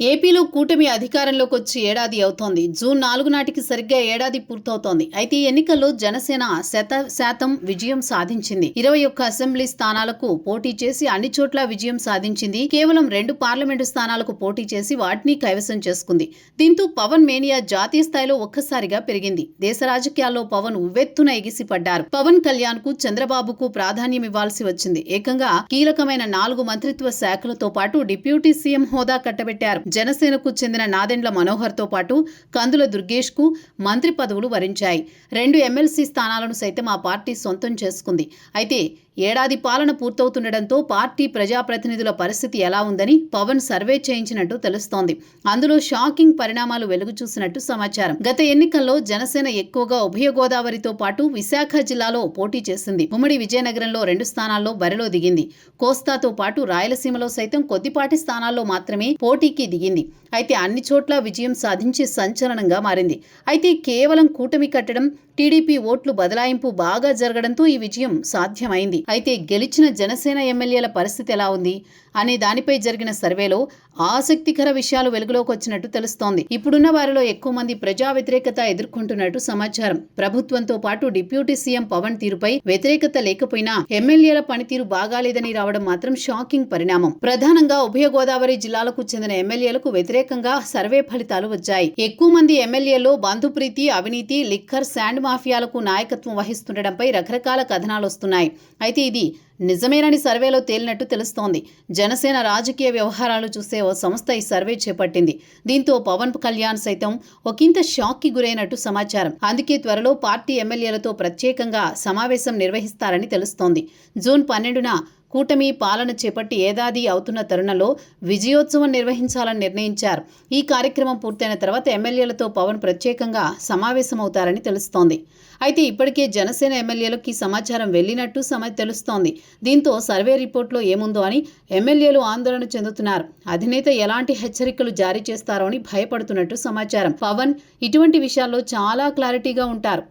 ఏపీలో కూటమి అధికారంలోకి వచ్చి ఏడాది అవుతోంది. జూన్ 4 నాటికి సరిగ్గా ఏడాది పూర్తవుతోంది. అయితే ఈ ఎన్నికల్లో జనసేన శాతం విజయం సాధించింది. 21 అసెంబ్లీ స్థానాలకు పోటీ చేసి అన్ని చోట్ల విజయం సాధించింది. కేవలం 2 పార్లమెంటు స్థానాలకు పోటీ చేసి వాటిని కైవసం చేసుకుంది. దీంతో పవన్ మేనియా జాతీయ స్థాయిలో ఒక్కసారిగా పెరిగింది. దేశ రాజకీయాల్లో పవన్ ఉవ్వెత్తున ఎగిసిపడ్డారు. పవన్ కళ్యాణ్ కు చంద్రబాబుకు ప్రాధాన్యం ఇవ్వాల్సి వచ్చింది. ఏకంగా కీలకమైన 4 మంత్రిత్వ శాఖలతో పాటు డిప్యూటీ సీఎం హోదా కట్టబెట్టారు. జనసేనకు చెందిన నాదెండ్ల మనోహర్ తో పాటు కందుల దుర్గేష్ కు మంత్రి పదవులు వరించాయి. 2 ఎమ్మెల్సీ స్థానాలను సైతం ఆ పార్టీ సొంతం చేసుకుంది. అయితే ఏడాది పాలన పూర్తవుతుండటంతో పార్టీ ప్రజాప్రతినిధుల పరిస్థితి ఎలా ఉందని పవన్ సర్వే చేయించినట్టు తెలుస్తోంది. అందులో షాకింగ్ పరిణామాలు వెలుగు చూసినట్టు సమాచారం. గత ఎన్నికల్లో జనసేన ఎక్కువగా ఉభయ గోదావరితో పాటు విశాఖ జిల్లాలో పోటీ చేసింది. ఉమ్మడి విజయనగరంలో 2 స్థానాల్లో బరిలో దిగింది. కోస్తాతో పాటు రాయలసీమలో సైతం కొద్దిపాటి స్థానాల్లో మాత్రమే పోటీకి దిగింది. అయితే అన్ని చోట్ల విజయం సాధించి సంచలనంగా మారింది. అయితే కేవలం కూటమి కట్టడం, టీడీపీ ఓట్లు బదలాయింపు బాగా జరగడంతో ఈ విజయం సాధ్యమైంది. అయితే గెలిచిన జనసేన ఎమ్మెల్యేల పరిస్థితి ఎలా ఉంది అనే దానిపై జరిగిన సర్వేలో ఆసక్తికర విషయాలు వెలుగులోకి వచ్చినట్టు తెలుస్తోంది. ఇప్పుడున్న వారిలో ఎక్కువ మంది ప్రజా వ్యతిరేకత ఎదుర్కొంటున్నట్టు సమాచారం. ప్రభుత్వంతో పాటు డిప్యూటీ సీఎం పవన్ తీరుపై వ్యతిరేకత లేకపోయినా ఎమ్మెల్యేల పనితీరు బాగాలేదని రావడం మాత్రం షాకింగ్ పరిణామం. ప్రధానంగా ఉభయ గోదావరి జిల్లాలకు చెందిన ఎమ్మెల్యేలకు వ్యతిరేకంగా సర్వే ఫలితాలు వచ్చాయి. ఎక్కువ మంది ఎమ్మెల్యేల్లో బంధుప్రీతి, అవినీతి, లిక్కర్, శాండ్ మాఫియాలకు నాయకత్వం వహిస్తుండటంపై రకరకాల కథనాలు వస్తున్నాయి. అయితే ఇది నిజమేనని సర్వేలో తేలినట్టు తెలుస్తోంది. జనసేన రాజకీయ వ్యవహారాలు చూసే ఓ సంస్థ ఈ సర్వే చేపట్టింది. దీంతో పవన్ కళ్యాణ్ సైతం ఒకంత షాక్ కి గురైనట్టు సమాచారం. అందుకే త్వరలో పార్టీ ఎమ్మెల్యేలతో ప్రత్యేకంగా సమావేశం నిర్వహిస్తారని తెలుస్తోంది. జూన్ 12న కూటమి పాలన చేపట్టి ఏడాది అవుతున్న తరుణంలో విజయోత్సవం నిర్వహించాలని నిర్ణయించారు. ఈ కార్యక్రమం పూర్తయిన తర్వాత ఎమ్మెల్యేలతో పవన్ ప్రత్యేకంగా సమావేశమవుతారని తెలుస్తోంది. అయితే ఇప్పటికే జనసేన ఎమ్మెల్యేలకు ఈ సమాచారం వెళ్లినట్టు తెలుస్తోంది. దీంతో సర్వే రిపోర్టులో ఏముందో అని ఎమ్మెల్యేలు ఆందోళన చెందుతున్నారు. అధినేత ఎలాంటి హెచ్చరికలు జారీ చేస్తారో అని భయపడుతున్నట్టు సమాచారం. పవన్ ఇటువంటి విషయాల్లో చాలా క్లారిటీగా ఉంటారు.